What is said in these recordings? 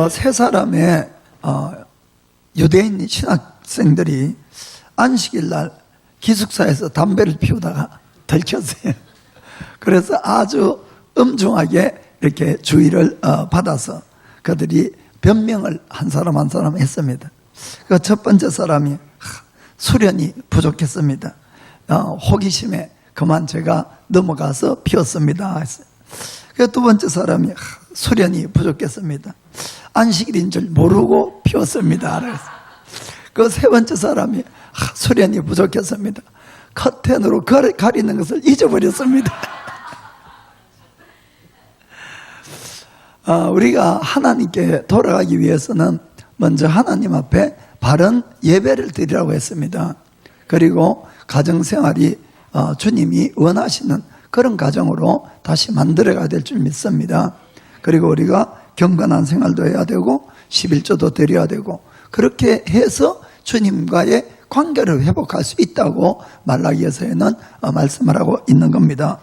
세 사람의 유대인 신학생들이 안식일 날 기숙사에서 담배를 피우다가 들켰어요. 그래서 아주 엄중하게 이렇게 주의를 받아서 그들이 변명을 한 사람 한 사람 했습니다. 그 첫 번째 사람이 수련이 부족했습니다. 호기심에 그만 제가 넘어가서 피웠습니다 했어요. 그 두 번째 사람이 수련이 부족했습니다. 안식일인 줄 모르고 피웠습니다. 그 세 번째 사람이 수련이 부족했습니다. 커튼으로 가리는 것을 잊어버렸습니다. 우리가 하나님께 돌아가기 위해서는 먼저 하나님 앞에 바른 예배를 드리라고 했습니다. 그리고 가정생활이 주님이 원하시는 그런 가정으로 다시 만들어가야 될 줄 믿습니다. 그리고 우리가 경건한 생활도 해야 되고 11조도 드려야 되고 그렇게 해서 주님과의 관계를 회복할 수 있다고 말라기에서는 말씀을 하고 있는 겁니다.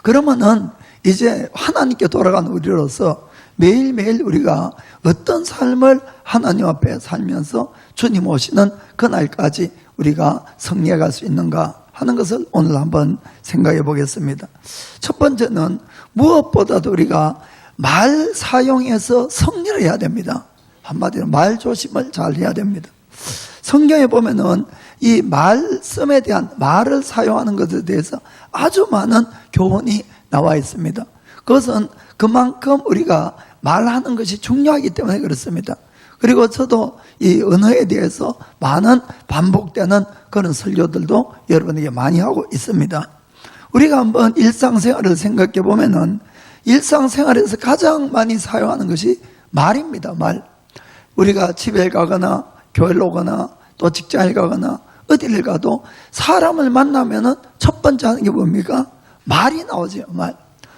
그러면은 이제 하나님께 돌아간 우리로서 매일매일 우리가 어떤 삶을 하나님 앞에 살면서 주님 오시는 그날까지 우리가 승리해 갈 수 있는가 하는 것을 오늘 한번 생각해 보겠습니다. 첫 번째는 무엇보다도 우리가 말 사용해서 승리를 해야 됩니다. 한마디로 말 조심을 잘 해야 됩니다. 성경에 보면은 이 말씀에 대한 말을 사용하는 것에 대해서 아주 많은 교훈이 나와 있습니다. 그것은 그만큼 우리가 말하는 것이 중요하기 때문에 그렇습니다. 그리고 저도 이 언어에 대해서 많은 반복되는 그런 설교들도 여러분에게 많이 하고 있습니다. 우리가 한번 일상생활을 생각해 보면은 일상생활에서 가장 많이 사용하는 것이 말입니다. 말. 우리가 집에 가거나 교회를 오거나 또 직장에 가거나 어디를 가도 사람을 만나면은 첫 번째 하는 게 뭡니까? 말이 나오죠. 말.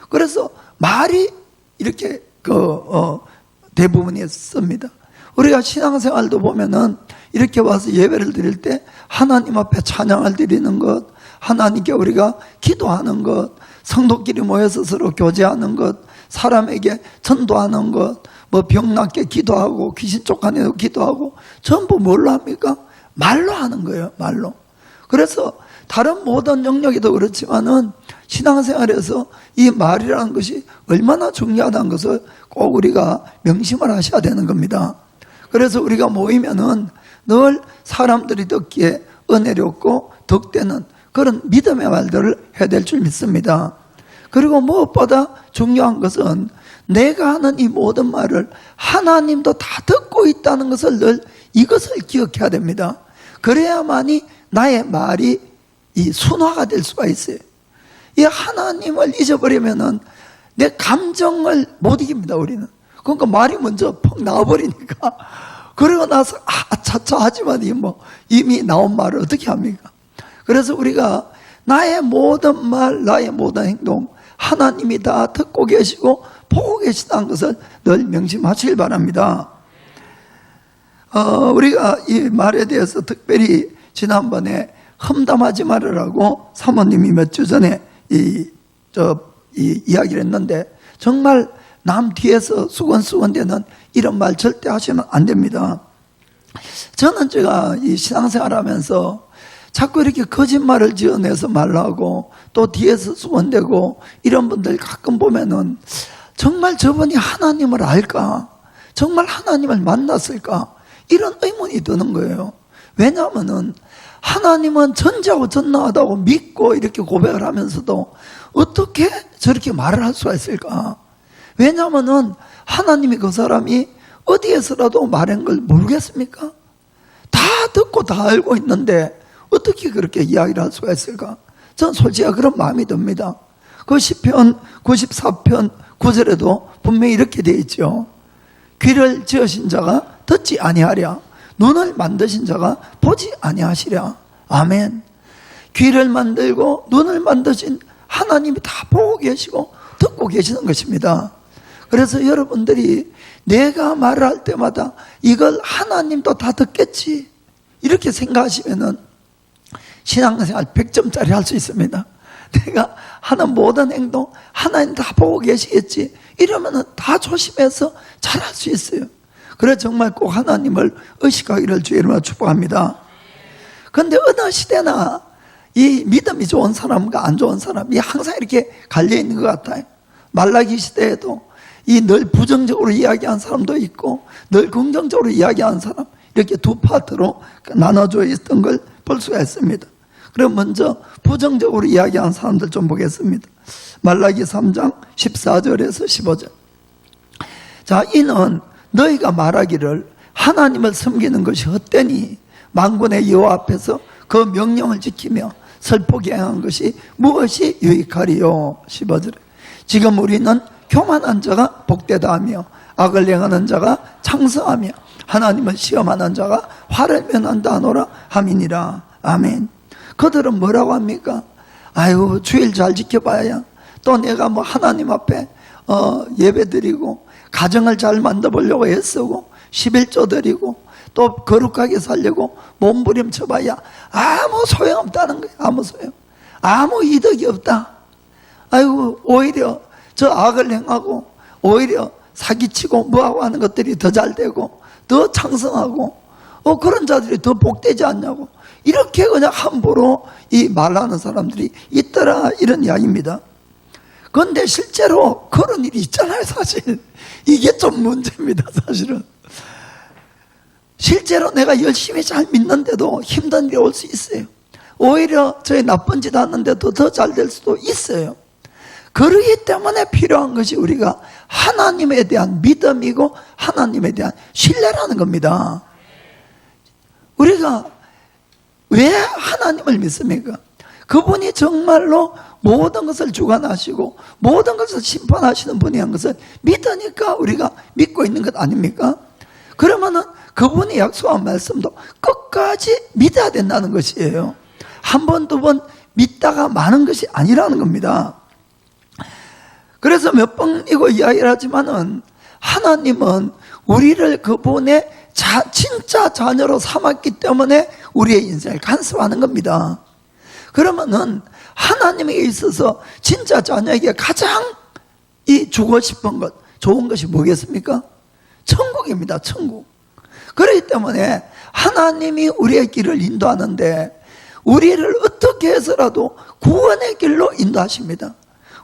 그래서 말이 이렇게 대부분이 씁니다. 우리가 신앙생활도 보면은 이렇게 와서 예배를 드릴 때 하나님 앞에 찬양을 드리는 것, 하나님께 우리가 기도하는 것, 성도끼리 모여서 서로 교제하는 것, 사람에게 전도하는 것, 뭐 병낫게 기도하고 귀신 쫓아내고 기도하고 전부 뭘로 합니까? 말로 하는 거예요. 말로. 그래서 다른 모든 영역에도 그렇지만은 신앙생활에서 이 말이라는 것이 얼마나 중요하다는 것을 꼭 우리가 명심을 하셔야 되는 겁니다. 그래서 우리가 모이면은 늘 사람들이 듣기에 은혜롭고 덕되는 그런 믿음의 말들을 해야 될 줄 믿습니다. 그리고 무엇보다 중요한 것은 내가 하는 이 모든 말을 하나님도 다 듣고 있다는 것을 늘 이것을 기억해야 됩니다. 그래야만이 나의 말이 이 순화가 될 수가 있어요. 이 하나님을 잊어버리면은 내 감정을 못 이깁니다, 우리는. 그러니까 말이 먼저 퍽 나와버리니까. 그러고 나서, 차차 하지만 이미 나온 말을 어떻게 합니까? 그래서 우리가 나의 모든 말, 나의 모든 행동, 하나님이 다 듣고 계시고 보고 계시다는 것을 늘 명심하시길 바랍니다. 우리가 이 말에 대해서 특별히 지난번에 험담하지 말으라고 사모님이 몇 주 전에 이야기를 했는데 정말 남 뒤에서 수건수건대는 이런 말 절대 하시면 안 됩니다. 저는 제가 이 신앙생활 하면서 자꾸 이렇게 거짓말을 지어내서 말하고 또 뒤에서 수건대고 이런 분들 가끔 보면은 정말 저분이 하나님을 알까? 정말 하나님을 만났을까? 이런 의문이 드는 거예요. 왜냐하면은 하나님은 전지하고 전능하다고 믿고 이렇게 고백을 하면서도 어떻게 저렇게 말을 할 수가 있을까? 왜냐하면은 하나님이 그 사람이 어디에서라도 말한 걸 모르겠습니까? 다 듣고 다 알고 있는데 어떻게 그렇게 이야기를 할 수가 있을까? 저는 솔직히 그런 마음이 듭니다. 그 시편 94편 9절에도 분명히 이렇게 되어 있죠. 귀를 지으신 자가 듣지 아니하랴, 눈을 만드신 자가 보지 아니하시랴. 아멘. 귀를 만들고 눈을 만드신 하나님이 다 보고 계시고 듣고 계시는 것입니다. 그래서 여러분들이 내가 말을 할 때마다 이걸 하나님도 다 듣겠지 이렇게 생각하시면은 신앙생활 100점짜리 할 수 있습니다. 내가 하는 모든 행동 하나님 다 보고 계시겠지, 이러면은 다 조심해서 잘할 수 있어요. 그래 정말 꼭 하나님을 의식하기를 주의 이름으로 축복합니다. 그런데 어느 시대나 이 믿음이 좋은 사람과 안 좋은 사람이 항상 이렇게 갈려 있는 것 같아요. 말라기 시대에도 이 늘 부정적으로 이야기하는 사람도 있고 늘 긍정적으로 이야기하는 사람, 이렇게 두 파트로 나눠져 있던 걸 볼 수가 있습니다. 그럼 먼저 부정적으로 이야기하는 사람들 좀 보겠습니다. 말라기 3장 14절에서 15절. 자, 이는 너희가 말하기를 하나님을 섬기는 것이 헛되니 만군의 여호와 앞에서 그 명령을 지키며 슬프게 행한 것이 무엇이 유익하리요. 15절에 지금 우리는 교만한 자가 복되다 하며 악을 행하는 자가 창성하며 하나님을 시험하는 자가 화를 면한다 하노라 함이니라. 아멘. 그들은 뭐라고 합니까? 아유, 주일 잘 지켜봐야 또 내가 뭐 하나님 앞에 예배 드리고 가정을 잘 만들어 보려고 애쓰고 11조 드리고 또 거룩하게 살려고 몸부림쳐봐야 아무 소용없다는 거예요. 아무 소용, 아무 이득이 없다. 아이고, 오히려 저 악을 행하고 오히려 사기치고 뭐하고 하는 것들이 더 잘 되고 더 창성하고 그런 자들이 더 복되지 않냐고, 이렇게 그냥 함부로 이 말하는 사람들이 있더라, 이런 이야기입니다. 그런데 실제로 그런 일이 있잖아요. 사실 이게 좀 문제입니다. 사실은 실제로 내가 열심히 잘 믿는데도 힘든 일이 올 수 있어요. 오히려 저희 나쁜 짓 하는데도 더 잘 될 수도 있어요. 그러기 때문에 필요한 것이 우리가 하나님에 대한 믿음이고 하나님에 대한 신뢰라는 겁니다. 우리가 왜 하나님을 믿습니까? 그분이 정말로 모든 것을 주관하시고 모든 것을 심판하시는 분이란 것을 믿으니까 우리가 믿고 있는 것 아닙니까? 그러면은 그분이 약속한 말씀도 끝까지 믿어야 된다는 것이에요. 한 번, 두 번 믿다가 마는 것이 아니라는 겁니다. 그래서 몇 번이고 이야기를 하지만은 하나님은 우리를 그분의 진짜 자녀로 삼았기 때문에 우리의 인생을 간섭하는 겁니다. 그러면은 하나님에게 있어서 진짜 자녀에게 가장 주고 싶은 것, 좋은 것이 뭐겠습니까? 천국입니다. 천국. 그렇기 때문에 하나님이 우리의 길을 인도하는데 우리를 어떻게 해서라도 구원의 길로 인도하십니다.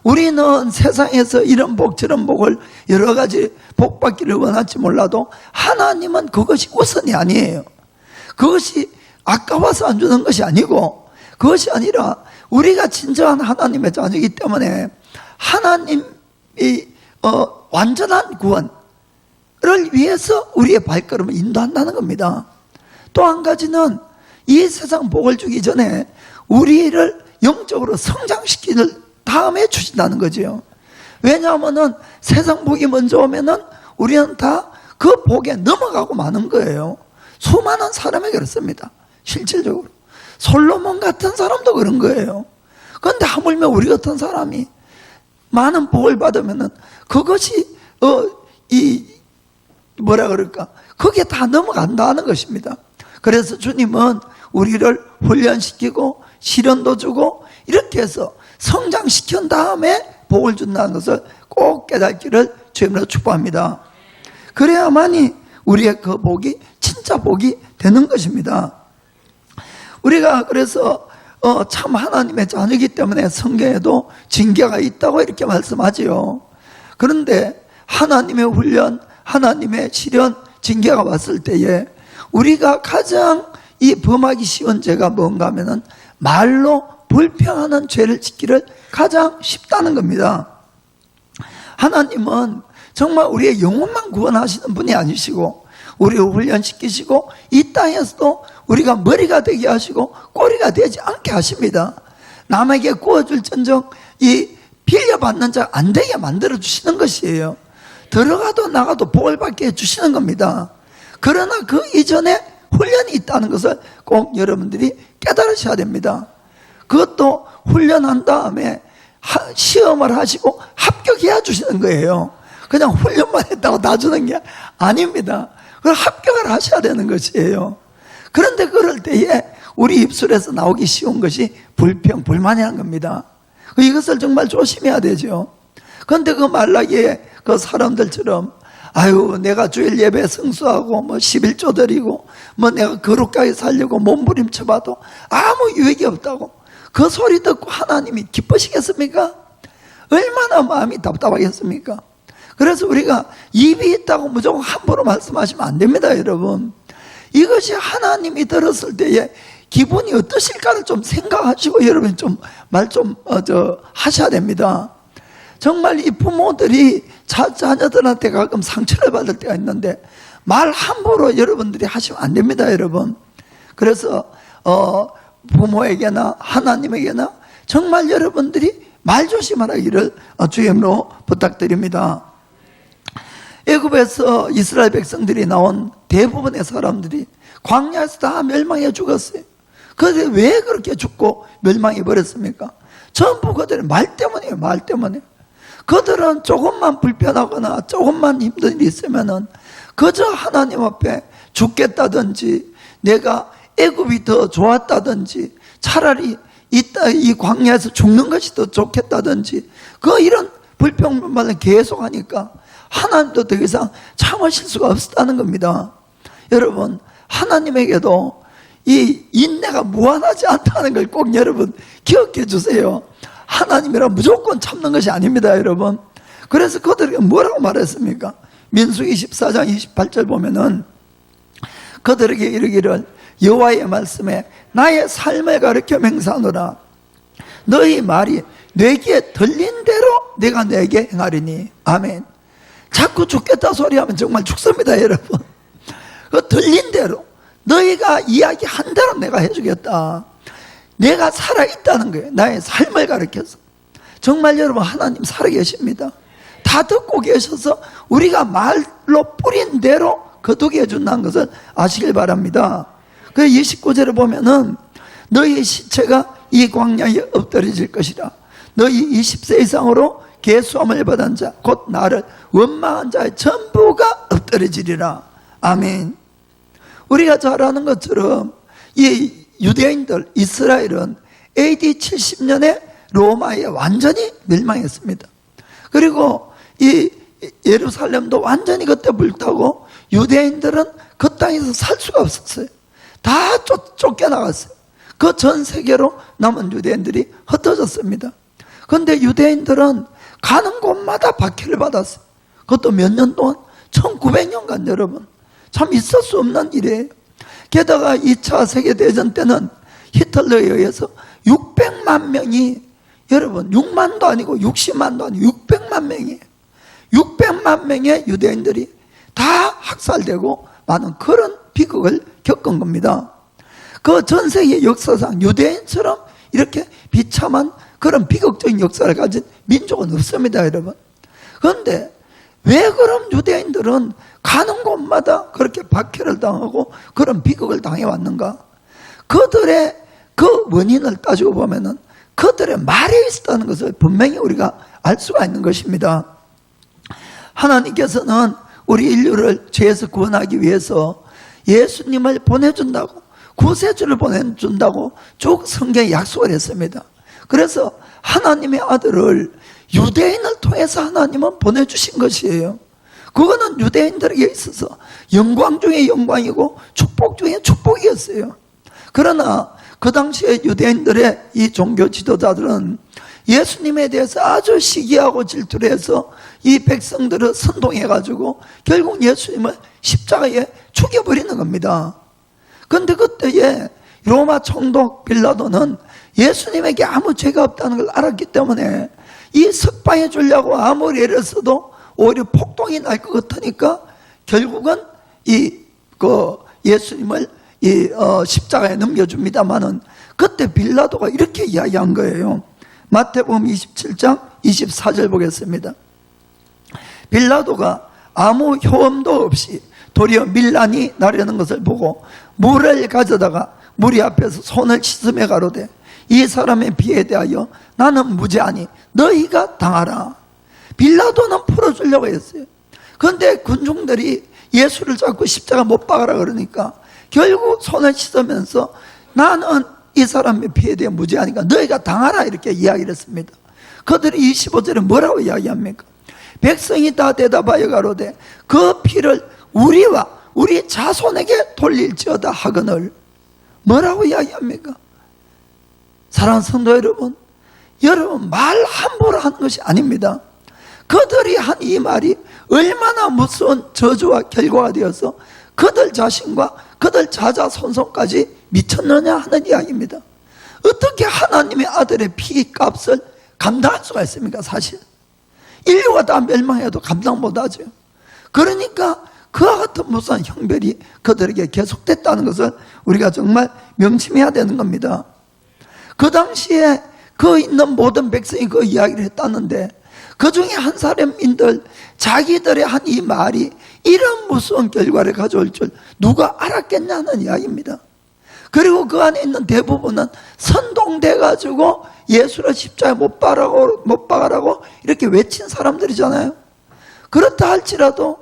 우리는 세상에서 이런 복 저런 복을 여러 가지 복 받기를 원할지 몰라도 하나님은 그것이 우선이 아니에요. 그것이 아까워서 안 주는 것이 아니고, 그것이 아니라 우리가 진정한 하나님의 자녀이기 때문에 하나님이 완전한 구원을 위해서 우리의 발걸음을 인도한다는 겁니다. 또 한 가지는 이 세상 복을 주기 전에 우리를 영적으로 성장시키는 다음에 주신다는 거죠. 왜냐하면은 세상 복이 먼저 오면은 우리는 다 그 복에 넘어가고 마는 거예요. 수많은 사람이 그렇습니다. 실질적으로 솔로몬 같은 사람도 그런 거예요. 그런데 하물며 우리 같은 사람이 많은 복을 받으면은 그것이 뭐라 그럴까, 그게 다 넘어간다는 것입니다. 그래서 주님은 우리를 훈련시키고 시련도 주고 이렇게 해서 성장시킨 다음에 복을 준다는 것을 꼭 깨닫기를 주님으로 축복합니다. 그래야만이 우리의 그 복이 진짜 복이 되는 것입니다. 우리가 그래서 참 하나님의 자녀이기 때문에 성경에도 징계가 있다고 이렇게 말씀하지요. 그런데 하나님의 훈련, 하나님의 시련, 징계가 왔을 때에 우리가 가장 범하기 쉬운 죄가 뭔가 하면은 말로 불평하는 죄를 짓기를 가장 쉽다는 겁니다. 하나님은 정말 우리의 영혼만 구원하시는 분이 아니시고 우리를 훈련시키시고 이 땅에서도 우리가 머리가 되게 하시고 꼬리가 되지 않게 하십니다. 남에게 구워줄 전정 빌려받는 자 안 되게 만들어 주시는 것이에요. 들어가도 나가도 복을 받게 해주시는 겁니다. 그러나 그 이전에 훈련이 있다는 것을 꼭 여러분들이 깨달으셔야 됩니다. 그것도 훈련한 다음에 시험을 하시고 합격해야 주시는 거예요. 그냥 훈련만 했다고 다 주는 게 아닙니다. 그걸 합격을 하셔야 되는 것이에요. 그런데 그럴 때에 우리 입술에서 나오기 쉬운 것이 불평, 불만이라는 겁니다. 이것을 정말 조심해야 되죠. 그런데 그 말라기에 그 사람들처럼 아유 내가 주일 예배 성수하고 뭐 11조 드리고 뭐 내가 거룩하게 살려고 몸부림쳐봐도 아무 유익이 없다고 그 소리 듣고 하나님이 기쁘시겠습니까? 얼마나 마음이 답답하겠습니까? 그래서 우리가 입이 있다고 무조건 함부로 말씀하시면 안 됩니다, 여러분. 이것이 하나님이 들었을 때에 기분이 어떠실까를 좀 생각하시고 여러분이 좀 말 좀 하셔야 됩니다. 정말 이 부모들이 자녀들한테 가끔 상처를 받을 때가 있는데 말 함부로 여러분들이 하시면 안 됩니다, 여러분. 그래서 부모에게나 하나님에게나 정말 여러분들이 말 조심하라기를 주님으로 부탁드립니다. 애굽에서 이스라엘 백성들이 나온 대부분의 사람들이 광야에서 다 멸망해 죽었어요. 그런데 왜 그렇게 죽고 멸망해 버렸습니까? 전부 그들의 말 때문이에요. 말 때문에. 그들은 조금만 불편하거나 조금만 힘든 일이 있으면은 그저 하나님 앞에 죽겠다든지 내가 애굽이 더 좋았다든지 차라리 이 광야에서 죽는 것이 더 좋겠다든지 이런 불평불만을 계속하니까 하나님도 더 이상 참으실 수가 없었다는 겁니다. 여러분, 하나님에게도 이 인내가 무한하지 않다는 걸 꼭 여러분 기억해 주세요. 하나님이라 무조건 참는 것이 아닙니다, 여러분. 그래서 그들에게 뭐라고 말했습니까? 민수기 14장 28절 보면은 그들에게 이르기를 여호와의 말씀에 나의 삶을 가르쳐 맹세하노라. 너희 말이 내게 들린 대로 내가 내게 행하리니. 아멘. 자꾸 죽겠다 소리하면 정말 죽습니다, 여러분. 그 들린 대로 너희가 이야기한 대로 내가 해주겠다. 내가 살아있다는 거예요. 나의 삶을 가르쳐서. 정말 여러분, 하나님 살아계십니다. 다 듣고 계셔서 우리가 말로 뿌린 대로 거두게 해준다는 것을 아시길 바랍니다. 그 29절에 보면은 너희 시체가 이 광야에 엎드려질 것이라. 너희 20세 이상으로 계수함을 받은 자 곧 나를 원망한 자의 전부가 엎드려지리라. 아멘. 우리가 잘 아는 것처럼 이 유대인들 이스라엘은 AD 70년에 로마에 완전히 멸망했습니다. 그리고 이 예루살렘도 완전히 그때 불타고 유대인들은 그 땅에서 살 수가 없었어요. 다 쫓겨나갔어요. 그 전 세계로 남은 유대인들이 흩어졌습니다. 그런데 유대인들은 가는 곳마다 박해를 받았어요. 그것도 몇 년 동안 1900년간 여러분 참 있을 수 없는 일이에요. 게다가 2차 세계대전 때는 히틀러에 의해서 600만 명이 여러분 6만도 아니고 60만도 아니고 600만 명이에요. 600만 명의 유대인들이 다 학살되고 많은 그런 비극을 겪은 겁니다. 그 전 세계 역사상 유대인처럼 이렇게 비참한 그런 비극적인 역사를 가진 민족은 없습니다, 여러분. 그런데 왜 그럼 유대인들은 가는 곳마다 그렇게 박해를 당하고 그런 비극을 당해왔는가? 그들의 그 원인을 따지고 보면은 그들의 말에 있었다는 것을 분명히 우리가 알 수가 있는 것입니다. 하나님께서는 우리 인류를 죄에서 구원하기 위해서 예수님을 보내준다고, 구세주를 보내준다고 쭉 성경에 약속을 했습니다. 그래서 하나님의 아들을 유대인을 통해서 하나님은 보내주신 것이에요. 그거는 유대인들에게 있어서 영광 중에 영광이고 축복 중에 축복이었어요. 그러나 그 당시에 유대인들의 이 종교 지도자들은 예수님에 대해서 아주 시기하고 질투를 해서 이 백성들을 선동해가지고 결국 예수님을 십자가에 죽여버리는 겁니다. 그런데 그때에 로마 총독 빌라도는 예수님에게 아무 죄가 없다는 걸 알았기 때문에 이 석방해 주려고 아무리 애를 써도 오히려 폭동이 날 것 같으니까 결국은 예수님을 십자가에 넘겨줍니다만은 그때 빌라도가 이렇게 이야기한 거예요. 마태복음 27장 24절 보겠습니다. 빌라도가 아무 효험도 없이 도리어 밀란이 나려는 것을 보고 물을 가져다가 무리 앞에서 손을 씻으며 가로되 이 사람의 비에 대하여 나는 무죄하니 너희가 당하라. 빌라도는 풀어주려고 했어요. 그런데 군중들이 예수를 잡고 십자가 못 박아라 그러니까 결국 손을 씻으면서 나는 이 사람의 피에 대해 무죄하니까 너희가 당하라 이렇게 이야기를 했습니다. 그들이 25절에 뭐라고 이야기합니까? 백성이 다 대답하여 가로되 그 피를 우리와 우리 자손에게 돌릴지어다 하거늘. 뭐라고 이야기합니까? 사랑하는 성도 여러분, 말 함부로 하는 것이 아닙니다. 그들이 한 이 말이 얼마나 무서운 저주와 결과가 되어서 그들 자신과 그들 자자손손까지 미쳤느냐 하는 이야기입니다. 어떻게 하나님의 아들의 피값을 감당할 수가 있습니까? 사실 인류가 다 멸망해도 감당 못하죠. 그러니까 그와 같은 무서운 형벌이 그들에게 계속됐다는 것을 우리가 정말 명심해야 되는 겁니다. 그 당시에 그 있는 모든 백성이 그 이야기를 했다는데 그 중에 한 사람인들 자기들의 한 이 말이 이런 무서운 결과를 가져올 줄 누가 알았겠냐는 이야기입니다. 그리고 그 안에 있는 대부분은 선동돼 가지고 예수를 십자가에 못 박아라고 이렇게 외친 사람들이잖아요. 그렇다 할지라도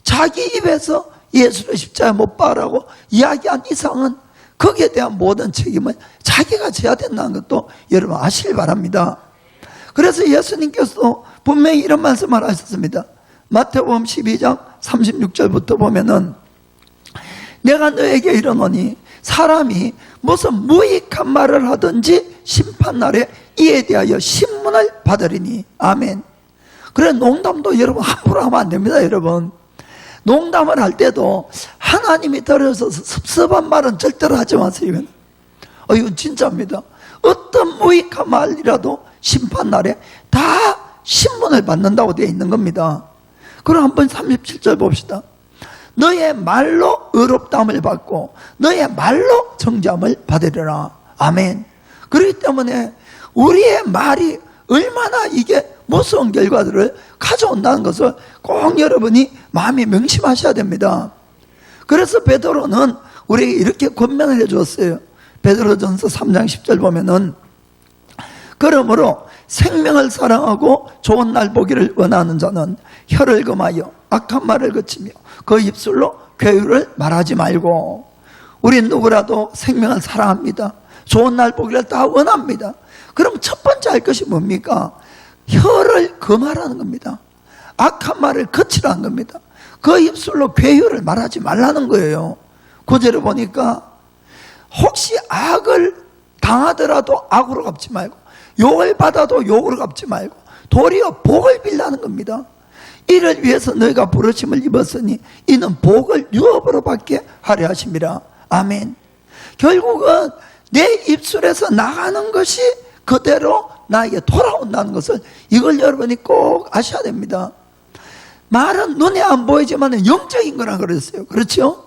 자기 입에서 예수를 십자가에 못 박아라고 이야기한 이상은 거기에 대한 모든 책임을 자기가 져야 된다는 것도 여러분 아시길 바랍니다. 그래서 예수님께서도 분명히 이런 말씀을 하셨습니다. 마태복음 12장 36절부터 보면은 내가 너에게 이르노니 사람이 무슨 무익한 말을 하든지 심판날에 이에 대하여 신문을 받으리니. 아멘. 그래, 농담도 여러분 함부로 하면 안 됩니다. 여러분, 농담을 할 때도 하나님이 들어서 섭섭한 말은 절대로 하지 마세요. 이건 진짜입니다. 어떤 무익한 말이라도 심판날에 다 신문을 받는다고 되어 있는 겁니다. 그럼 한번 37절 봅시다. 너의 말로 의롭다함을 받고 너의 말로 정죄함을 받으리라. 아멘. 그렇기 때문에 우리의 말이 얼마나 이게 무서운 결과들을 가져온다는 것을 꼭 여러분이 마음에 명심하셔야 됩니다. 그래서 베드로는 우리에게 이렇게 권면을 해주었어요. 베드로전서 3장 10절 보면은 그러므로 생명을 사랑하고 좋은 날 보기를 원하는 자는 혀를 금하여 악한 말을 그치며 그 입술로 괴유를 말하지 말고. 우린 누구라도 생명을 사랑합니다. 좋은 날 보기를 다 원합니다. 그럼 첫 번째 할 것이 뭡니까? 혀를 금하라는 겁니다. 악한 말을 그치라는 겁니다. 그 입술로 괴유를 말하지 말라는 거예요. 구절을 보니까 혹시 악을 당하더라도 악으로 갚지 말고 욕을 받아도 욕으로 갚지 말고 도리어 복을 빌라는 겁니다. 이를 위해서 너희가 부르심을 입었으니 이는 복을 유업으로 받게 하려 하심이라. 아멘. 결국은 내 입술에서 나가는 것이 그대로 나에게 돌아온다는 것을 이걸 여러분이 꼭 아셔야 됩니다. 말은 눈에 안 보이지만 영적인 거라 그랬어요. 그렇죠?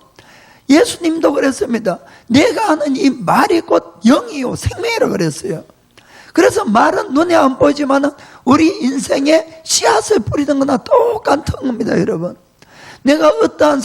예수님도 그랬습니다. 내가 하는 이 말이 곧 영이요 생명이라 그랬어요. 그래서 말은 눈에 안 보이지만 우리 인생에 씨앗을 뿌리는 거나 똑같은 겁니다. 여러분, 내가 어떠한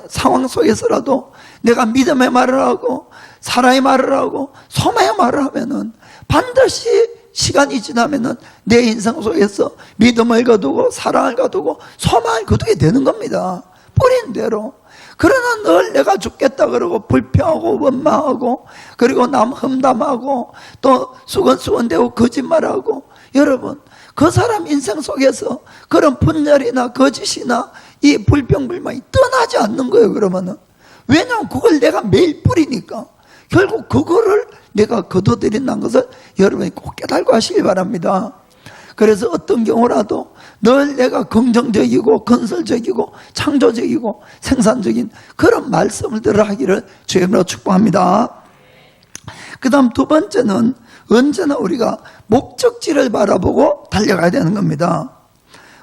상황 속에서라도 내가 믿음의 말을 하고 사랑의 말을 하고 소망의 말을 하면은 반드시 시간이 지나면은 내 인생 속에서 믿음을 거두고 사랑을 거두고 소망을 거두게 되는 겁니다. 뿌린 대로. 그러나 늘 내가 죽겠다 그러고 불평하고 원망하고 그리고 남 험담하고 또 수건수건대고 거짓말하고, 여러분 그 사람 인생 속에서 그런 분열이나 거짓이나 이 불평불만이 떠나지 않는 거예요. 그러면은 왜냐하면 그걸 내가 매일 뿌리니까 결국 그거를 내가 거둬들인다는 것을 여러분이 꼭 깨달고 하시기 바랍니다. 그래서 어떤 경우라도 늘 내가 긍정적이고 건설적이고 창조적이고 생산적인 그런 말씀을 들어 하기를 주님으로 축복합니다. 그 다음 두 번째는 언제나 우리가 목적지를 바라보고 달려가야 되는 겁니다.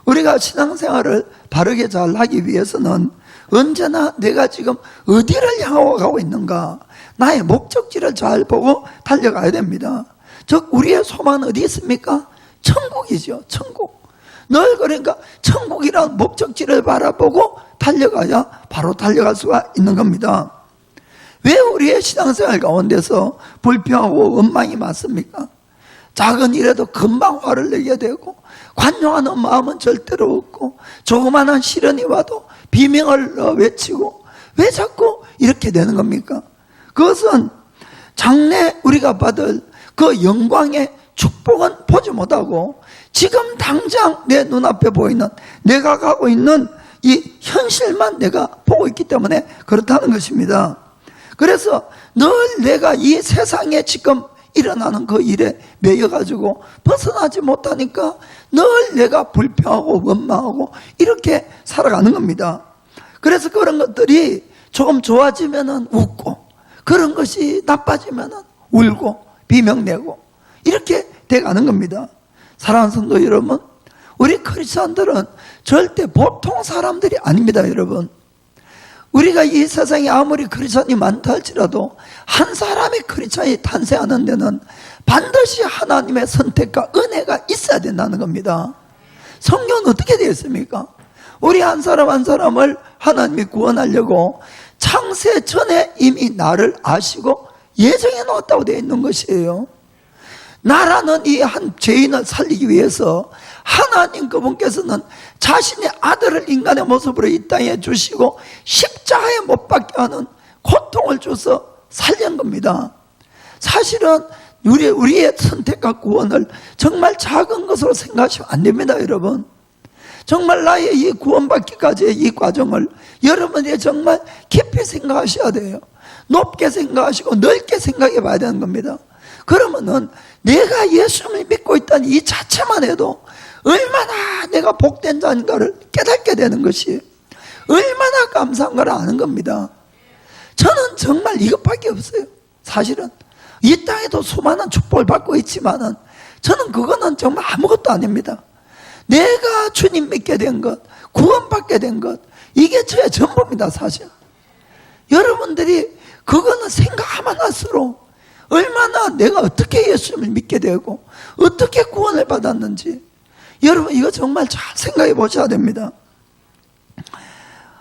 우리가 신앙생활을 바르게 잘 하기 위해서는 언제나 내가 지금 어디를 향하고 가고 있는가, 나의 목적지를 잘 보고 달려가야 됩니다. 즉 우리의 소망은 어디 있습니까? 천국이죠. 천국. 늘 그러니까 천국이라는 목적지를 바라보고 달려가야 바로 달려갈 수가 있는 겁니다. 왜 우리의 신앙생활 가운데서 불평하고 원망이 많습니까? 작은 일에도 금방 화를 내게 되고 관용하는 마음은 절대로 없고 조그마한 시련이 와도 비명을 외치고, 왜 자꾸 이렇게 되는 겁니까? 그것은 장래 우리가 받을 그 영광의 축복은 보지 못하고 지금 당장 내 눈앞에 보이는 내가 가고 있는 이 현실만 내가 보고 있기 때문에 그렇다는 것입니다. 그래서 늘 내가 이 세상에 지금 일어나는 그 일에 매여가지고 벗어나지 못하니까 늘 내가 불평하고 원망하고 이렇게 살아가는 겁니다. 그래서 그런 것들이 조금 좋아지면은 웃고, 그런 것이 나빠지면은 울고 비명내고 이렇게 돼가는 겁니다. 사랑하는 성도 여러분, 우리 크리스천들은 절대 보통 사람들이 아닙니다. 여러분, 우리가 이 세상에 아무리 크리스천이 많다 할지라도 한 사람의 크리스천이 탄생하는 데는 반드시 하나님의 선택과 은혜가 있어야 된다는 겁니다. 성경은 어떻게 되어 있습니까? 우리 한 사람 한 사람을 하나님이 구원하려고 창세 전에 이미 나를 아시고 예정해 놓았다고 되어 있는 것이에요. 나라는 이 한 죄인을 살리기 위해서 하나님 그분께서는 자신의 아들을 인간의 모습으로 이 땅에 주시고 십자가에 못 박게 하는 고통을 줘서 살린 겁니다. 사실은 우리의 선택과 구원을 정말 작은 것으로 생각하시면 안 됩니다. 여러분, 정말 나의 이 구원받기까지의 이 과정을 여러분이 정말 깊이 생각하셔야 돼요. 높게 생각하시고 넓게 생각해 봐야 되는 겁니다. 그러면은 내가 예수를 믿고 있다는 이 자체만 해도 얼마나 내가 복된 자인가를 깨닫게 되는 것이, 얼마나 감사한가를 아는 겁니다. 저는 정말 이것밖에 없어요. 사실은 이 땅에도 수많은 축복을 받고 있지만은 저는 그거는 정말 아무것도 아닙니다. 내가 주님 믿게 된 것, 구원받게 된 것, 이게 저의 전부입니다. 사실 여러분들이 그거는 생각하면 할수록 얼마나 내가 어떻게 예수님을 믿게 되고 어떻게 구원을 받았는지, 여러분 이거 정말 잘 생각해 보셔야 됩니다.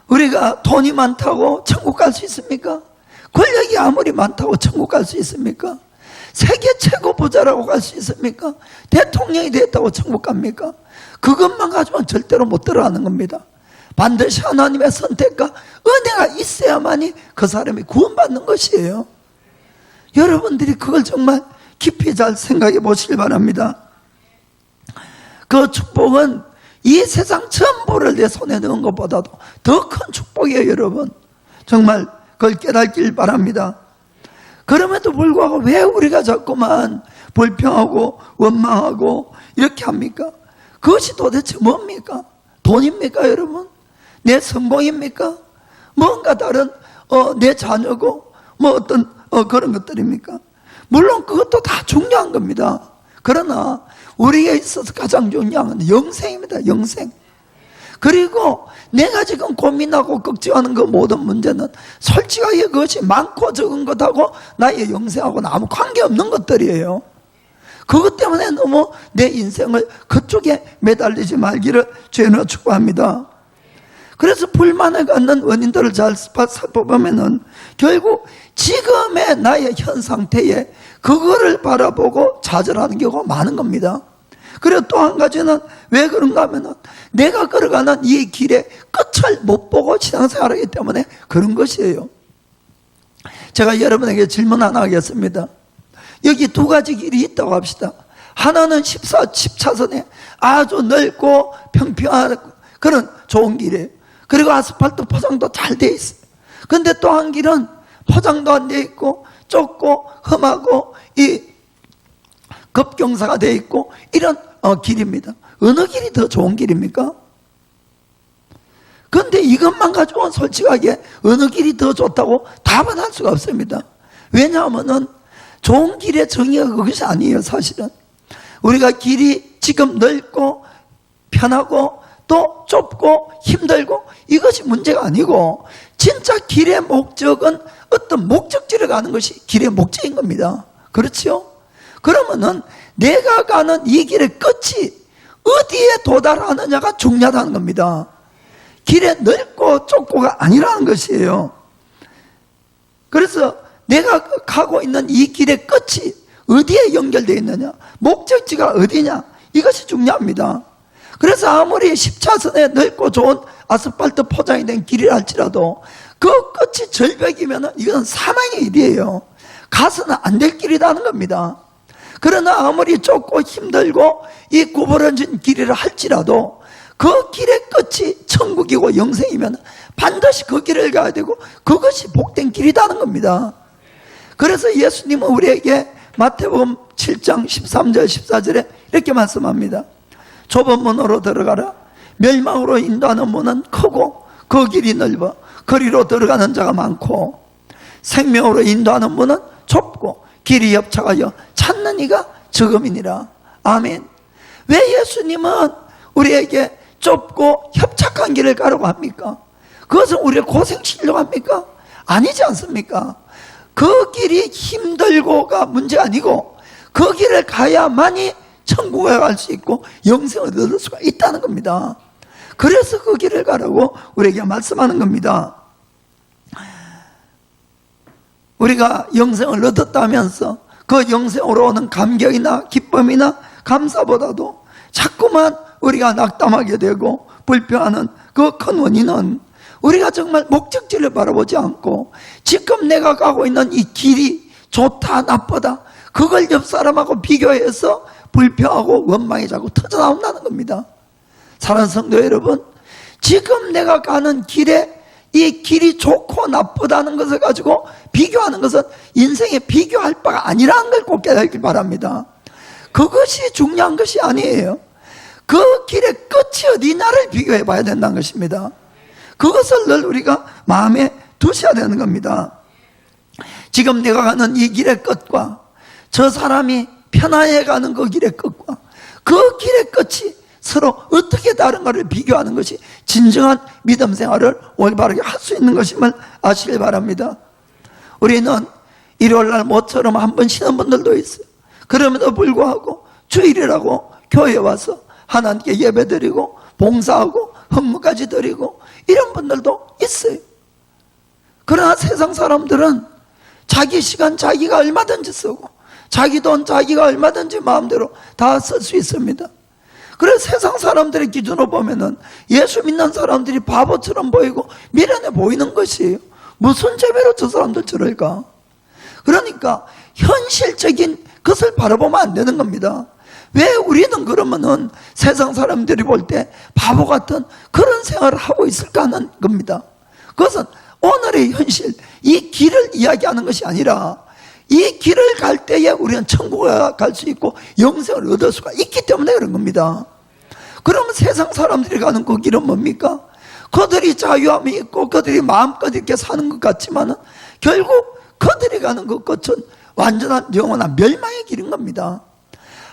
우리가 돈이 많다고 천국 갈 수 있습니까? 권력이 아무리 많다고 천국 갈 수 있습니까? 세계 최고 부자라고 갈 수 있습니까? 대통령이 됐다고 천국 갑니까? 그것만 가지고는 절대로 못 들어가는 겁니다. 반드시 하나님의 선택과 은혜가 있어야만이 그 사람이 구원받는 것이에요. 여러분들이 그걸 정말 깊이 잘 생각해 보시길 바랍니다. 그 축복은 이 세상 전부를 내 손에 넣은 것보다도 더 큰 축복이에요. 여러분, 정말 그걸 깨닫길 바랍니다. 그럼에도 불구하고 왜 우리가 자꾸만 불평하고 원망하고 이렇게 합니까? 그것이 도대체 뭡니까? 돈입니까? 여러분, 내 성공입니까? 뭔가 다른 내 자녀고 뭐 어떤 그런 것들입니까? 물론 그것도 다 중요한 겁니다. 그러나 우리에게 있어서 가장 중요한 건 영생입니다. 영생. 그리고 내가 지금 고민하고 걱정하는 그 모든 문제는 솔직하게 그것이 많고 적은 것하고 나의 영생하고는 아무 관계없는 것들이에요. 그것 때문에 너무 내 인생을 그쪽에 매달리지 말기를 주님으로 축복합니다. 그래서 불만을 갖는 원인들을 잘 살펴보면은 결국 지금의 나의 현 상태에 그거를 바라보고 좌절하는 경우가 많은 겁니다. 그리고 또 한 가지는 왜 그런가 하면은 내가 걸어가는 이 길의 끝을 못 보고 신앙생활하기 때문에 그런 것이에요. 제가 여러분에게 질문 하나 하겠습니다. 여기 두 가지 길이 있다고 합시다. 하나는 10차선에 아주 넓고 평평한 그런 좋은 길이에요. 그리고 아스팔트 포장도 잘 돼 있어요. 근데 또 한 길은 포장도 안 돼 있고 좁고 험하고 이 급경사가 돼 있고 이런 길입니다. 어느 길이 더 좋은 길입니까? 그런데 이것만 가지고는 솔직하게 어느 길이 더 좋다고 답은 할 수가 없습니다. 왜냐하면은 좋은 길의 정의가 그것이 아니에요. 사실은 우리가 길이 지금 넓고 편하고 또 좁고 힘들고 이것이 문제가 아니고 진짜 길의 목적은 어떤 목적지를 가는 것이 길의 목적인 겁니다. 그렇죠? 그러면은 내가 가는 이 길의 끝이 어디에 도달하느냐가 중요하다는 겁니다. 길에 넓고 좁고가 아니라는 것이에요. 그래서 내가 가고 있는 이 길의 끝이 어디에 연결되어 있느냐, 목적지가 어디냐, 이것이 중요합니다. 그래서 아무리 10차선에 넓고 좋은 아스팔트 포장이 된 길이라 할지라도 그 끝이 절벽이면 이건 사망의 일이에요. 가서는 안 될 길이라는 겁니다. 그러나 아무리 좁고 힘들고 이 구부러진 길이라 할지라도 그 길의 끝이 천국이고 영생이면 반드시 그 길을 가야 되고 그것이 복된 길이라는 겁니다. 그래서 예수님은 우리에게 마태복음 7장 13절 14절에 이렇게 말씀합니다. 좁은 문으로 들어가라. 멸망으로 인도하는 문은 크고 그 길이 넓어 거리로 들어가는 자가 많고, 생명으로 인도하는 문은 좁고 길이 협착하여 찾는 이가 적음이니라. 아멘. 왜 예수님은 우리에게 좁고 협착한 길을 가라고 합니까? 그것은 우리를 고생시키려고 합니까? 아니지 않습니까? 그 길이 힘들고가 문제가 아니고 그 길을 가야만이 천국에 갈 수 있고 영생을 얻을 수가 있다는 겁니다. 그래서 그 길을 가라고 우리에게 말씀하는 겁니다. 우리가 영생을 얻었다면서 그 영생으로 오는 감격이나 기쁨이나 감사보다도 자꾸만 우리가 낙담하게 되고 불평하는 그 큰 원인은 우리가 정말 목적지를 바라보지 않고 지금 내가 가고 있는 이 길이 좋다 나쁘다 그걸 옆 사람하고 비교해서 불평하고 원망이 자꾸 터져나온다는 겁니다. 사랑하는 성도 여러분, 지금 내가 가는 길에 이 길이 좋고 나쁘다는 것을 가지고 비교하는 것은 인생에 비교할 바가 아니라는 걸 꼭 깨닫기 바랍니다. 그것이 중요한 것이 아니에요. 그 길의 끝이 어디냐를 비교해 봐야 된다는 것입니다. 그것을 늘 우리가 마음에 두셔야 되는 겁니다. 지금 내가 가는 이 길의 끝과 저 사람이 편안해 가는 그 길의 끝과 그 길의 끝이 서로 어떻게 다른가를 비교하는 것이 진정한 믿음 생활을 올바르게 할 수 있는 것임을 아시길 바랍니다. 우리는 일요일날 모처럼 한 번 쉬는 분들도 있어요. 그럼에도 불구하고 주일이라고 교회에 와서 하나님께 예배드리고 봉사하고 헌금까지 드리고 이런 분들도 있어요. 그러나 세상 사람들은 자기 시간 자기가 얼마든지 쓰고 자기 돈 자기가 얼마든지 마음대로 다 쓸 수 있습니다. 그래서 세상 사람들의 기준으로 보면은 예수 믿는 사람들이 바보처럼 보이고 미련해 보이는 것이에요. 무슨 재미로 저 사람들 저럴까? 그러니까 현실적인 것을 바라보면 안 되는 겁니다. 왜 우리는 그러면은 세상 사람들이 볼 때 바보 같은 그런 생활을 하고 있을까 하는 겁니다. 그것은 오늘의 현실, 이 길을 이야기하는 것이 아니라 이 길을 갈 때에 우리는 천국에 갈 수 있고 영생을 얻을 수가 있기 때문에 그런 겁니다. 그러면 세상 사람들이 가는 그 길은 뭡니까? 그들이 자유함이 있고 그들이 마음껏 이렇게 사는 것 같지만은 결국 그들이 가는 그 끝은 완전한 영원한 멸망의 길인 겁니다.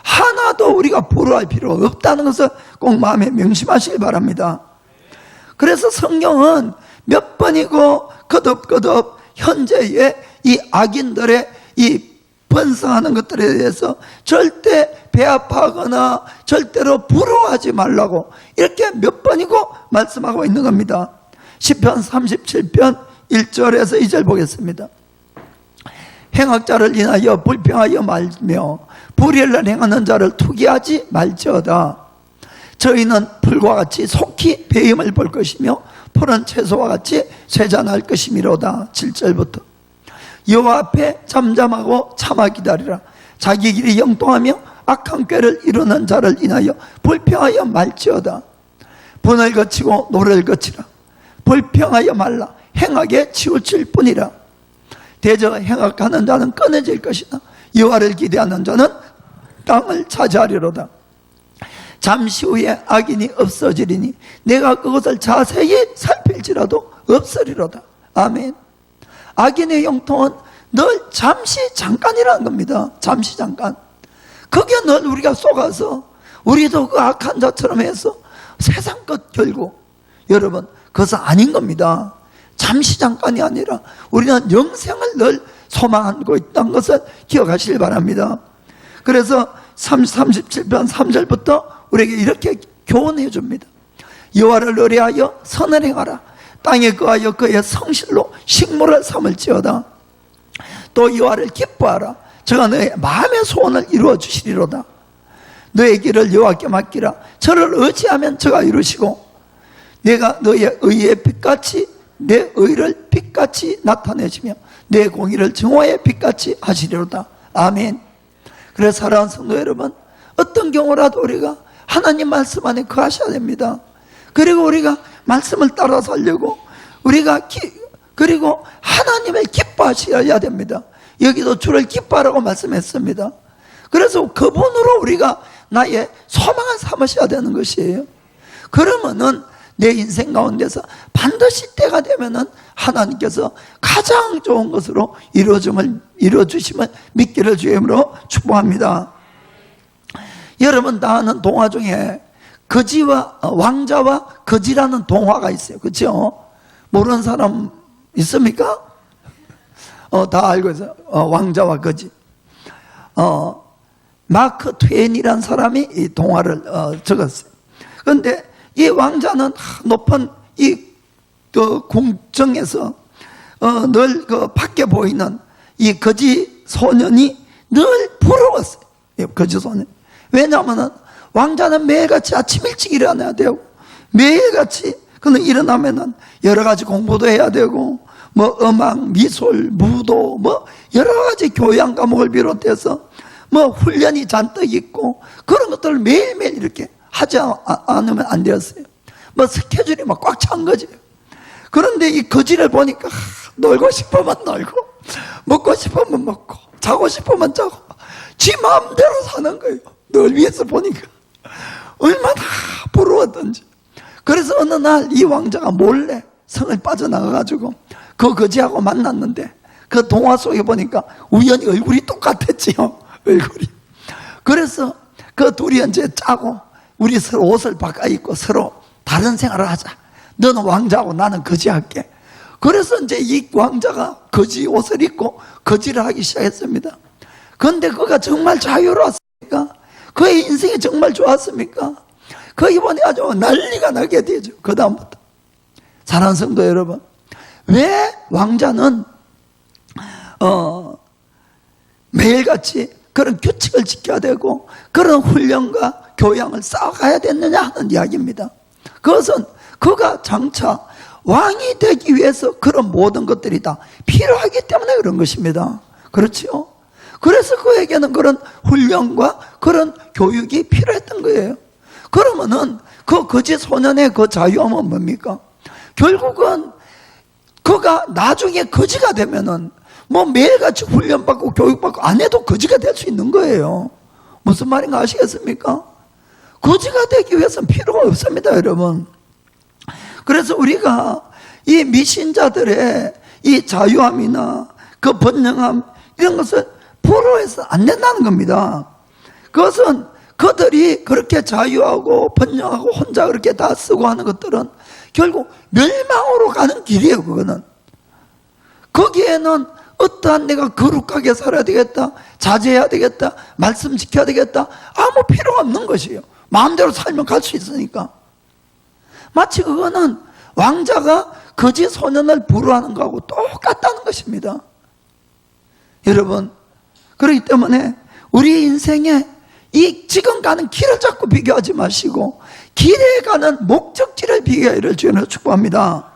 하나도 우리가 부러워할 필요가 없다는 것을 꼭 마음에 명심하시길 바랍니다. 그래서 성경은 몇 번이고 거듭거듭 현재의 이 악인들의 이 번성하는 것들에 대해서 절대 배합하거나 절대로 부러워하지 말라고 이렇게 몇 번이고 말씀하고 있는 겁니다. 시편 37편 1절에서 2절 보겠습니다. 행악자를 인하여 불평하여 말며 불의를 행하는 자를 투기하지 말지어다. 저희는 풀과 같이 속히 배임을 볼 것이며 푸른 채소와 같이 쇠잔할 것이미로다. 7절부터 여호와 앞에 잠잠하고 참아 기다리라. 자기 길이 영통하며 악한 꾀를 이루는 자를 인하여 불평하여 말지어다. 분을 거치고 노를 거치라. 불평하여 말라. 행악에 치우칠 뿐이라. 대저 행악하는 자는 끊어질 것이나 여호와를 기대하는 자는 땅을 차지하리로다. 잠시 후에 악인이 없어지리니 내가 그것을 자세히 살필지라도 없으리로다. 아멘. 악인의 영통은 늘 잠시 잠깐이라는 겁니다. 잠시 잠깐. 그게 늘 우리가 속아서 우리도 그 악한 자처럼 해서 세상 것 결국 여러분 그것은 아닌 겁니다. 잠시 잠깐이 아니라 우리는 영생을 늘 소망하고 있다는 것을 기억하시길 바랍니다. 그래서 37편 3절부터 우리에게 이렇게 교훈해 줍니다. 여호와를 의뢰하여 선을 행하라. 땅에 거하여 그의 성실로 식물을 삼을지어다. 또 여호와를 기뻐하라. 저가 너의 마음의 소원을 이루어 주시리로다. 너의 길을 여호와께 맡기라. 저를 의지하면 저가 이루시고 내가 너의 의의 빛같이 내 의를 빛같이 나타내시며 내 공의를 증오의 빛같이 하시리로다. 아멘. 그래서 사랑하는 성도 여러분, 어떤 경우라도 우리가 하나님 말씀 안에 거하셔야 됩니다. 그리고 우리가 말씀을 따라 살려고 그리고 하나님을 기뻐하셔야 됩니다. 여기도 주를 기뻐하라고 말씀했습니다. 그래서 그분으로 우리가 나의 소망을 삼으셔야 되는 것이에요. 그러면은 내 인생 가운데서 반드시 때가 되면은 하나님께서 가장 좋은 것으로 이루어주심을 믿기를 주임으로 축복합니다. 여러분 다 아는 동화 중에 왕자와 거지라는 동화가 있어요. 그렇죠? 모르는 사람 있습니까? 다 알고 있어요. 왕자와 거지. 마크 트웨인이라는 사람이 이 동화를 적었어요. 그런데 이 왕자는 높은 궁정에서 늘 밖에 보이는 이 거지 소년이 늘 부러웠어요. 거지 소년. 왜냐하면 왕자는 매일같이 아침 일찍 일어나야 되고, 매일같이 그는 일어나면은 여러 가지 공부도 해야 되고, 뭐 음악, 미술, 무도, 뭐 여러 가지 교양 과목을 비롯해서 뭐 훈련이 잔뜩 있고, 그런 것들을 매일매일 이렇게 하지 않으면 안 되었어요. 뭐 스케줄이 막 꽉 찬 거지. 그런데 이 거지를 보니까 놀고 싶으면 놀고, 먹고 싶으면 먹고, 자고 싶으면 자고, 지 마음대로 사는 거예요. 늘 위에서 보니까 얼마나 부러웠던지. 그래서 어느 날 이 왕자가 몰래 성을 빠져나가가지고 그 거지하고 만났는데, 그 동화 속에 보니까 우연히 얼굴이 똑같았지요. 얼굴이. 그래서 그 둘이 이제 짜고, 우리 서로 옷을 바꿔 입고 서로 다른 생활을 하자. 너는 왕자고 나는 거지 할게. 그래서 이제 이 왕자가 거지 옷을 입고 거지를 하기 시작했습니다. 그런데 그가 정말 자유로웠습니까? 그의 인생이 정말 좋았습니까? 그 이번에 아주 난리가 나게 되죠. 그 다음부터. 사랑하는 성도 여러분, 왜 왕자는 매일같이 그런 규칙을 지켜야 되고 그런 훈련과 교양을 쌓아가야 됐느냐 하는 이야기입니다. 그것은 그가 장차 왕이 되기 위해서 그런 모든 것들이 다 필요하기 때문에 그런 것입니다. 그렇지요? 그래서 그에게는 그런 훈련과 그런 교육이 필요했던 거예요. 그러면은 그 거지 소년의 그 자유함은 뭡니까? 결국은 그가 나중에 거지가 되면은 뭐 매일같이 훈련받고 교육받고 안 해도 거지가 될 수 있는 거예요. 무슨 말인가 아시겠습니까? 거지가 되기 위해서는 필요가 없습니다, 여러분. 그래서 우리가 이 미신자들의 이 자유함이나 그 번영함, 이런 것을 부러워해서 안 된다는 겁니다. 그것은 그들이 그렇게 자유하고 번영하고 혼자 그렇게 다 쓰고 하는 것들은 결국 멸망으로 가는 길이에요. 그거는. 거기에는 어떠한 내가 거룩하게 살아야 되겠다, 자제해야 되겠다, 말씀 지켜야 되겠다, 아무 필요가 없는 것이에요. 마음대로 살면 갈 수 있으니까. 마치 그거는 왕자가 거지 소년을 부러워하는 거하고 똑같다는 것입니다. 여러분, 그렇기 때문에 우리 인생에 이 지금 가는 길을 자꾸 비교하지 마시고 길에 가는 목적지를 비교하기를 주님으로 축복합니다.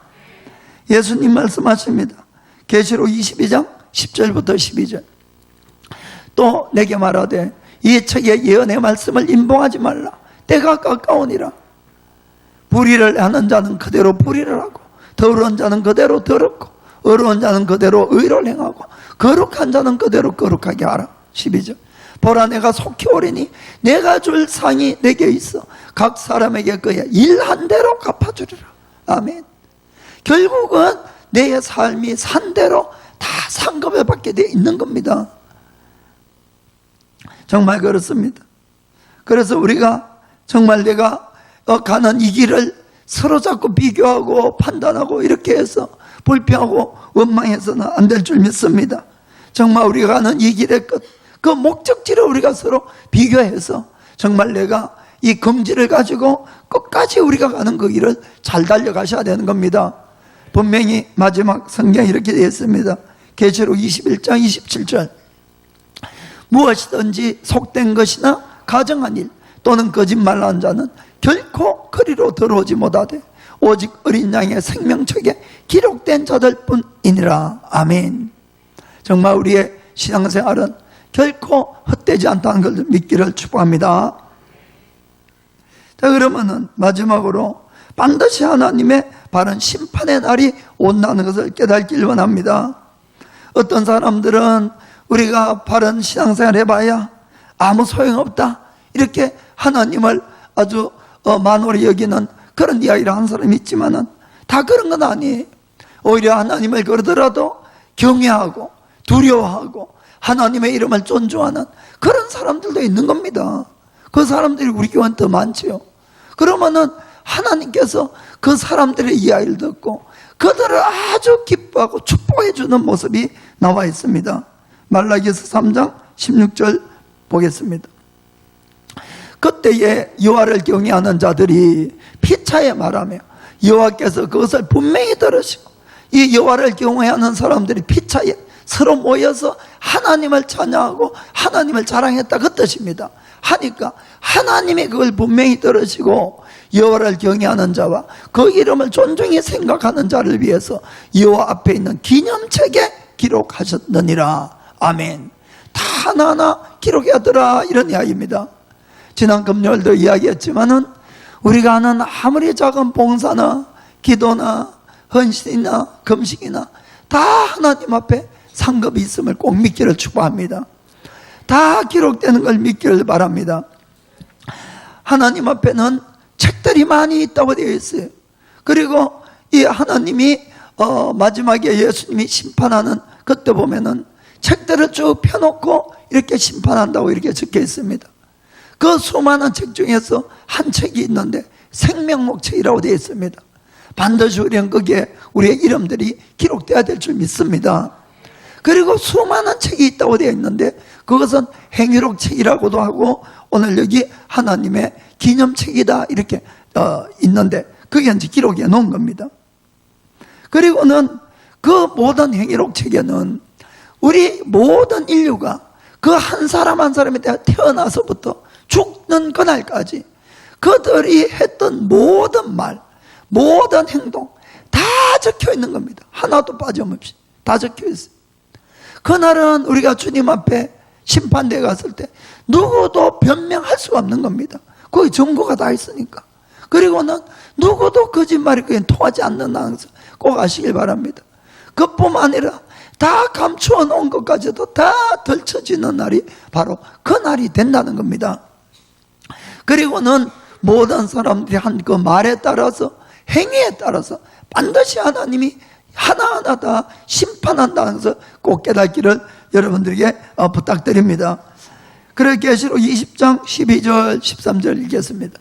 예수님 말씀하십니다. 계시록 22장 10절부터 12절. 또 내게 말하되 이 책의 예언의 말씀을 임봉하지 말라. 때가 가까우니라. 불의를 하는 자는 그대로 불의를 하고, 더러운 자는 그대로 더럽고, 어려운 자는 그대로 의를 행하고, 거룩한 자는 그대로 거룩하게 하라. 12절. 보라, 내가 속히 오리니 내가 줄 상이 내게 있어 각 사람에게 그의 일한 대로 갚아주리라. 아멘. 결국은 내 삶이 산 대로 다 상급을 받게 돼 있는 겁니다. 정말 그렇습니다. 그래서 우리가 정말 내가 가는 이 길을 서로 자꾸 비교하고 판단하고 이렇게 해서 불평하고 원망해서는 안 될 줄 믿습니다. 정말 우리가 가는 이 길의 끝, 그 목적지를 우리가 서로 비교해서 정말 내가 이 긍지를 가지고 끝까지 우리가 가는 그 길을 잘 달려가셔야 되는 겁니다. 분명히 마지막 성경에 이렇게 되어 있습니다. 계시록 21장 27절. 무엇이든지 속된 것이나 가정한 일 또는 거짓말하는 자는 결코 그리로 들어오지 못하되 오직 어린 양의 생명책에 기록된 자들 뿐이니라. 아멘. 정말 우리의 신앙생활은 결코 헛되지 않다는 걸 믿기를 축복합니다. 자, 그러면은 마지막으로 반드시 하나님의 바른 심판의 날이 온다는 것을 깨닫길 원합니다. 어떤 사람들은 우리가 바른 신앙생활 해봐야 아무 소용없다, 이렇게 하나님을 아주 만홀히 여기는 그런 이야기를 하는 사람이 있지만은 다 그런 건 아니에요. 오히려 하나님을 그러더라도 경외하고 두려워하고 하나님의 이름을 존중하는 그런 사람들도 있는 겁니다. 그 사람들이 우리 교회는 더 많지요. 그러면은 하나님께서 그 사람들의 이야기를 듣고 그들을 아주 기뻐하고 축복해 주는 모습이 나와 있습니다. 말라기서 3장 16절 보겠습니다. 그때에 여호와를 경외하는 자들이 피차에 말하며 여호와께서 그것을 분명히 들으시고, 이 여호와를 경외하는 사람들이 피차에 서로 모여서 하나님을 찬양하고 하나님을 자랑했다, 그 뜻입니다. 하니까 하나님이 그걸 분명히 들으시고 여호와를 경외하는 자와 그 이름을 존중히 생각하는 자를 위해서 여호와 앞에 있는 기념책에 기록하셨느니라. 아멘. 다 하나하나 기록하더라, 이런 이야기입니다. 지난 금요일도 이야기했지만은 우리가 하는 아무리 작은 봉사나 기도나 헌신이나 금식이나 다 하나님 앞에 상급이 있음을 꼭 믿기를 축복합니다. 다 기록되는 걸 믿기를 바랍니다. 하나님 앞에는 책들이 많이 있다고 되어 있어요. 그리고 이 하나님이 마지막에 예수님이 심판하는 그때 보면은 책들을 쭉 펴놓고 이렇게 심판한다고 이렇게 적혀 있습니다. 그 수많은 책 중에서 한 책이 있는데 생명록책이라고 되어 있습니다. 반드시 우리는 거기에 우리의 이름들이 기록되어야 될 줄 믿습니다. 그리고 수많은 책이 있다고 되어 있는데 그것은 행위록책이라고도 하고 오늘 여기 하나님의 기념책이다 이렇게 있는데 그게 이제 기록해 놓은 겁니다. 그리고는 그 모든 행위록책에는 우리 모든 인류가 그 한 사람 한 사람에 대해 태어나서부터 죽는 그날까지 그들이 했던 모든 말, 모든 행동 다 적혀 있는 겁니다. 하나도 빠짐없이 다 적혀 있어요. 그날은 우리가 주님 앞에 심판대에 갔을 때 누구도 변명할 수가 없는 겁니다. 거기 증거가 다 있으니까. 그리고는 누구도 거짓말이 그게 통하지 않는다는 것을 꼭 아시길 바랍니다. 그뿐만 아니라 다 감추어 놓은 것까지도 다 덜쳐지는 날이 바로 그 날이 된다는 겁니다. 그리고는 모든 사람들이 한 그 말에 따라서 행위에 따라서 반드시 하나님이 하나하나 다 심판한다는 것을 꼭 깨닫기를 여러분들에게 부탁드립니다. 그래서 계시록 20장 12절 13절 읽겠습니다.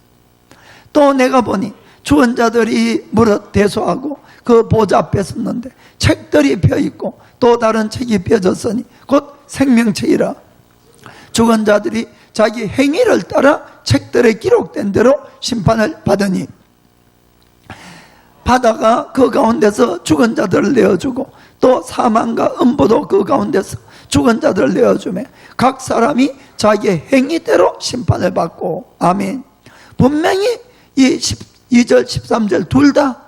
또 내가 보니 죽은 자들이 무릇 대소하고 그 보좌 앞에 섰는데 책들이 펴있고 또 다른 책이 펴졌으니 곧 생명책이라. 죽은 자들이 자기 행위를 따라 책들에 기록된 대로 심판을 받으니 바다가 그 가운데서 죽은 자들을 내어주고 또 사망과 음부도 그 가운데서 죽은 자들을 내어주며 각 사람이 자기의 행위대로 심판을 받고. 아멘. 분명히 이 12절 13절 둘 다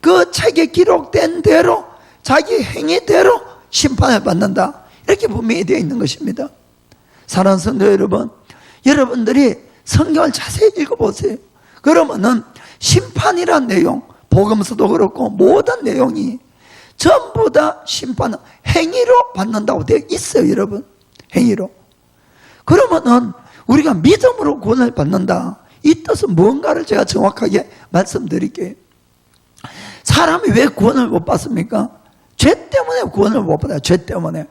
그 책에 기록된 대로 자기 행위대로 심판을 받는다, 이렇게 분명히 되어 있는 것입니다. 사랑하는 성도 여러분, 여러분들이 성경을 자세히 읽어보세요. 그러면은 심판이란 내용, 복음서도 그렇고 모든 내용이 전부 다 심판은 행위로 받는다고 되어 있어요. 여러분, 행위로. 그러면은 우리가 믿음으로 구원을 받는다, 이 뜻은 뭔가를 제가 정확하게 말씀드릴게요. 사람이 왜 구원을 못 받습니까? 죄 때문에 구원을 못 받아요. 죄 때문에.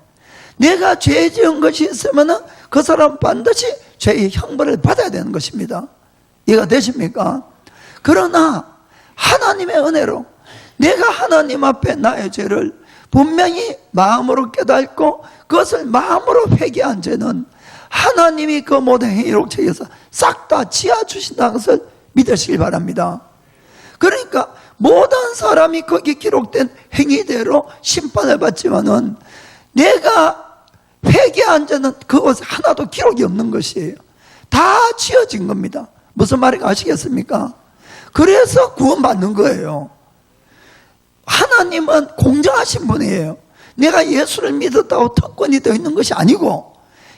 내가 죄 지은 것이 있으면 그 사람 반드시 죄의 형벌을 받아야 되는 것입니다. 이해가 되십니까? 그러나 하나님의 은혜로 내가 하나님 앞에 나의 죄를 분명히 마음으로 깨닫고 그것을 마음으로 회개한 죄는 하나님이 그 모든 행위록책에서 싹 다 지어주신다는 것을 믿으시길 바랍니다. 그러니까 모든 사람이 거기 기록된 행위대로 심판을 받지만은 내가 회개한 죄는 그것 하나도 기록이 없는 것이에요. 다 지어진 겁니다. 무슨 말인지 아시겠습니까? 그래서 구원받는 거예요. 하나님은 공정하신 분이에요. 내가 예수를 믿었다고 특권이 되어 있는 것이 아니고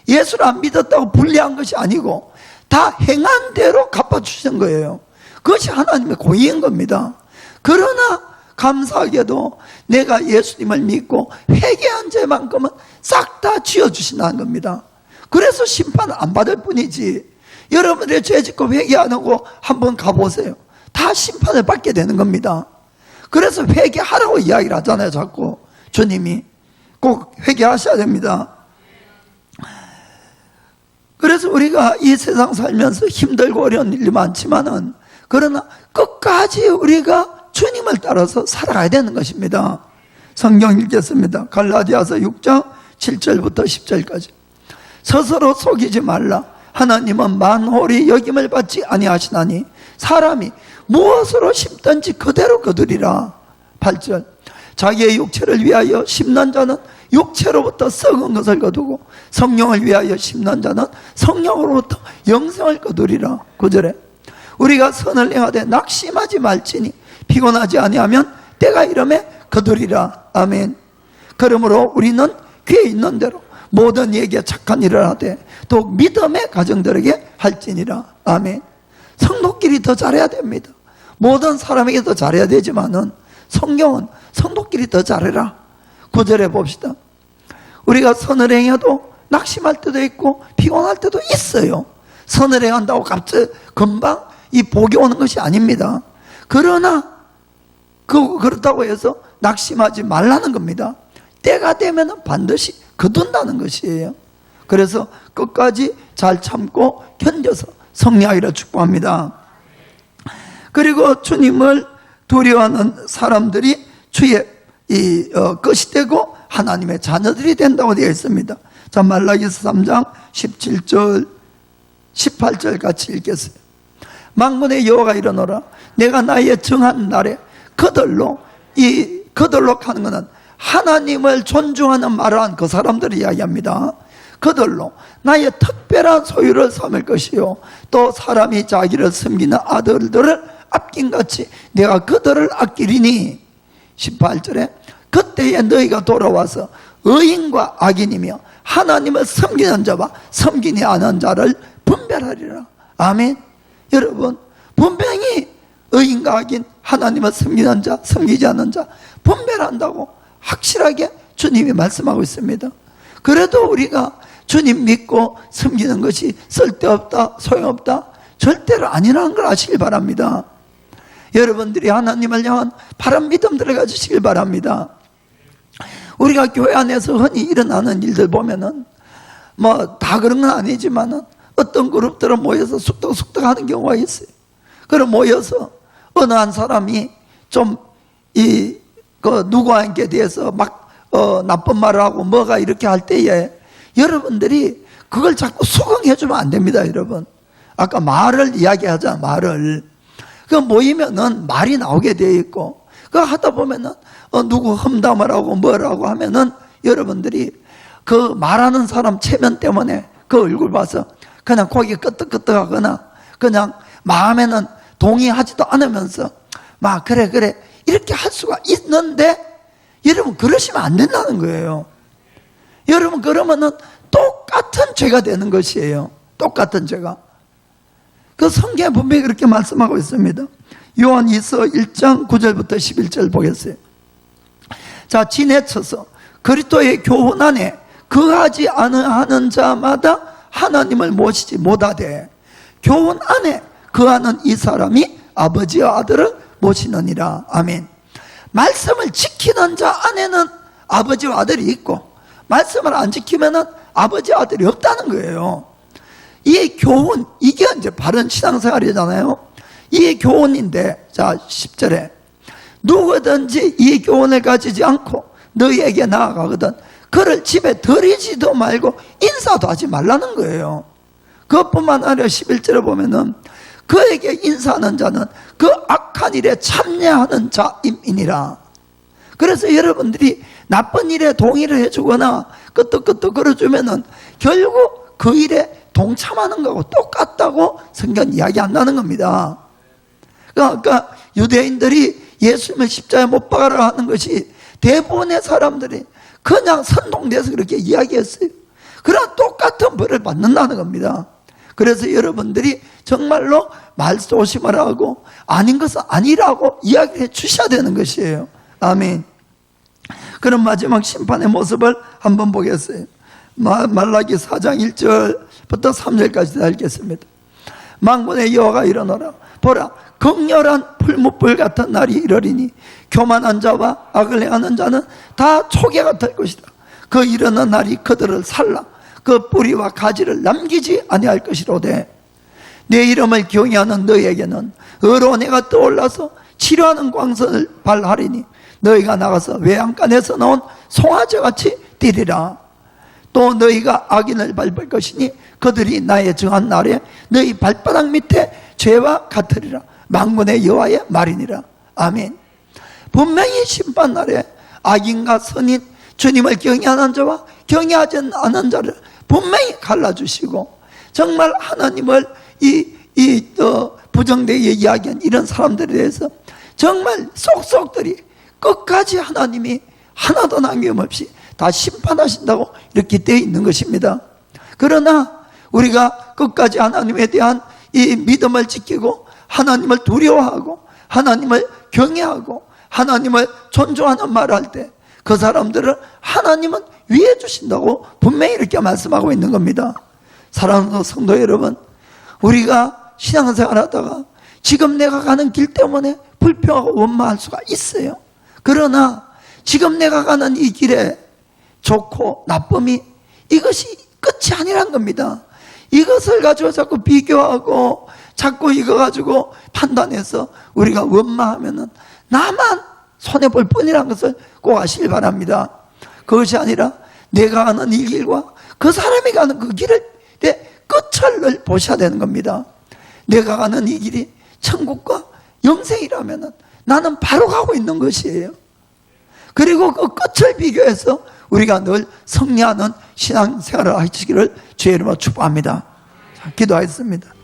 예수를 안 믿었다고 불리한 것이 아니고 다 행한 대로 갚아주신 거예요. 그것이 하나님의 공의인 겁니다. 그러나 감사하게도 내가 예수님을 믿고 회개한 죄만큼은 싹 다 지어주신다는 겁니다. 그래서 심판을 안 받을 뿐이지, 여러분들의 죄 짓고 회개 안 하고 한번 가보세요. 다 심판을 받게 되는 겁니다. 그래서 회개하라고 이야기를 하잖아요. 자꾸 주님이 꼭 회개하셔야 됩니다. 그래서 우리가 이 세상 살면서 힘들고 어려운 일이 많지만은, 그러나 끝까지 우리가 주님을 따라서 살아가야 되는 것입니다. 성경 읽겠습니다. 갈라디아서 6장 7절부터 10절까지. 스스로 속이지 말라. 하나님은 만홀히 여김을 받지 아니하시나니 사람이 무엇으로 심든지 그대로 거두리라. 8절. 자기의 육체를 위하여 심는 자는 육체로부터 썩은 것을 거두고 성령을 위하여 심는 자는 성령으로부터 영생을 거두리라. 9절에 우리가 선을 행하되 낙심하지 말지니 피곤하지 아니하면 때가 이름에 거두리라. 아멘. 그러므로 우리는 귀에 있는 대로 모든 이에게 착한 일을 하되 또 믿음의 가정들에게 할지니라. 아멘. 성도끼리 더 잘해야 됩니다. 모든 사람에게 더 잘해야 되지만은 성경은 성도끼리 더 잘해라. 9절에 봅시다. 우리가 선을 행해도 낙심할 때도 있고 피곤할 때도 있어요. 선을 행한다고 갑자기 금방 이 복이 오는 것이 아닙니다. 그러나 그렇다고 해서 낙심하지 말라는 겁니다. 때가 되면 반드시 거둔다는 것이에요. 그래서 끝까지 잘 참고 견뎌서 승리하기를 축복합니다. 그리고 주님을 두려워하는 사람들이 주의 끝이 되고 하나님의 자녀들이 된다고 되어 있습니다. 자, 말라기서 3장 17절 18절 같이 읽겠어요. 만군의 여호와가 이르노라. 내가 나의 정한 날에 그들로 하는 것은 하나님을 존중하는 말을 한 그 사람들을 이야기합니다. 그들로 나의 특별한 소유를 삼을 것이요 또 사람이 자기를 섬기는 아들들을 아낀 같이 내가 그들을 아끼리니. 18절에 그때에 너희가 돌아와서 의인과 악인이며 하나님을 섬기는 자와 섬기지 않은 자를 분별하리라. 아멘. 여러분, 분명히 의인과 악인, 하나님을 섬기는 자, 섬기지 않는 자 분별한다고 확실하게 주님이 말씀하고 있습니다. 그래도 우리가 주님 믿고 섬기는 것이 쓸데없다, 소용없다, 절대로 아니라는 걸 아시길 바랍니다. 여러분들이 하나님을 향한 바른 믿음들을 가지시길 바랍니다. 우리가 교회 안에서 흔히 일어나는 일들 보면은 뭐 다 그런 건 아니지만은 어떤 그룹들은 모여서 숙덕숙덕 하는 경우가 있어요. 그럼 모여서 어느 한 사람이 좀 누구한테 대해서 막 나쁜 말을 하고 뭐가 이렇게 할 때에 여러분들이 그걸 자꾸 수긍해주면 안 됩니다. 여러분, 아까 말을 이야기하잖아. 말을 그 모이면은 말이 나오게 되어 있고, 그 하다 보면은 누구 험담을 하고 뭐라고 하면은 여러분들이 그 말하는 사람 체면 때문에 그 얼굴 봐서 그냥 고개 끄덕끄덕하거나 그냥 마음에는 동의하지도 않으면서 막 그래 이렇게 할 수가 있는데, 여러분 그러시면 안 된다는 거예요. 여러분 그러면은 똑같은 죄가 되는 것이에요. 똑같은 죄가. 그 성경에 분명히 그렇게 말씀하고 있습니다. 요한 2서 1장 9절부터 11절 보겠어요. 자, 지내쳐서 그리스도의 교훈 안에 거하지 않은 자마다 하나님을 모시지 못하되 교훈 안에 거하는 이 사람이 아버지와 아들을 모시느니라. 아멘. 말씀을 지키는 자 안에는 아버지와 아들이 있고, 말씀을 안 지키면은 아버지와 아들이 없다는 거예요. 이 교훈, 이게 이제 바른 신앙생활이잖아요. 이 교훈인데, 자 10절에 누구든지 이 교훈을 가지지 않고 너희에게 나아가거든 그를 집에 들이지도 말고 인사도 하지 말라는 거예요. 그것뿐만 아니라 11절에 보면은 그에게 인사하는 자는 그 악한 일에 참여하는 자임이니라. 그래서 여러분들이 나쁜 일에 동의를 해주거나 끄떡끄떡 걸어주면은 결국 그 일에 동참하는 거하고 똑같다고 성경 이야기한다는 겁니다. 그러니까 유대인들이 예수님을 십자가에 못 박아라 하는 것이 대부분의 사람들이 그냥 선동돼서 그렇게 이야기했어요. 그러나 똑같은 벌을 받는다는 겁니다. 그래서 여러분들이 정말로 말조심을 하고 아닌 것은 아니라고 이야기해 주셔야 되는 것이에요. 아멘. 그럼 마지막 심판의 모습을 한번 보겠어요. 말라기 4장 1절부터 3절까지 읽겠습니다. 만군의 여호와가 일어나라. 보라, 극렬한 풀무불 같은 날이 이르리니 교만한 자와 악을 행하는 자는 다 초계가 될 것이다. 그 일어난 날이 그들을 살라. 그 뿌리와 가지를 남기지 아니할 것이로되 내 이름을 경외하는 너희에게는 의로운 해가 떠올라서 치료하는 광선을 발하리니 너희가 나가서 외양간에서 나온 송아지같이 뛰리라. 또 너희가 악인을 밟을 것이니 그들이 나의 정한 날에 너희 발바닥 밑에 죄와 같으리라. 만군의 여호와의 말이니라. 아멘. 분명히 심판날에 악인과 선인, 주님을 경외하는 자와 경외하지 않은 자를 분명히 갈라주시고, 정말 하나님을 부정되게 이야기한 이런 사람들에 대해서 정말 쏙쏙들이 끝까지 하나님이 하나도 남김없이 다 심판하신다고 이렇게 되어 있는 것입니다. 그러나 우리가 끝까지 하나님에 대한 이 믿음을 지키고 하나님을 두려워하고 하나님을 경외하고 하나님을 존중하는 말을 할 때 그 사람들을 하나님은 위해 주신다고 분명히 이렇게 말씀하고 있는 겁니다. 사랑하는 성도 여러분, 우리가 신앙생활 하다가 지금 내가 가는 길 때문에 불평하고 원망할 수가 있어요. 그러나 지금 내가 가는 이 길에 좋고 나쁨이 이것이 끝이 아니란 겁니다. 이것을 가지고 자꾸 비교하고 자꾸 이거 가지고 판단해서 우리가 원망하면은 나만 손해볼 뿐이라는 것을 꼭 아시길 바랍니다. 그것이 아니라 내가 가는 이 길과 그 사람이 가는 그 길의 끝을 보셔야 되는 겁니다. 내가 가는 이 길이 천국과 영생이라면은 나는 바로 가고 있는 것이에요. 그리고 그 끝을 비교해서 우리가 늘 승리하는 신앙생활을 하시기를 주의 이름으로 축복합니다. 자, 기도하겠습니다.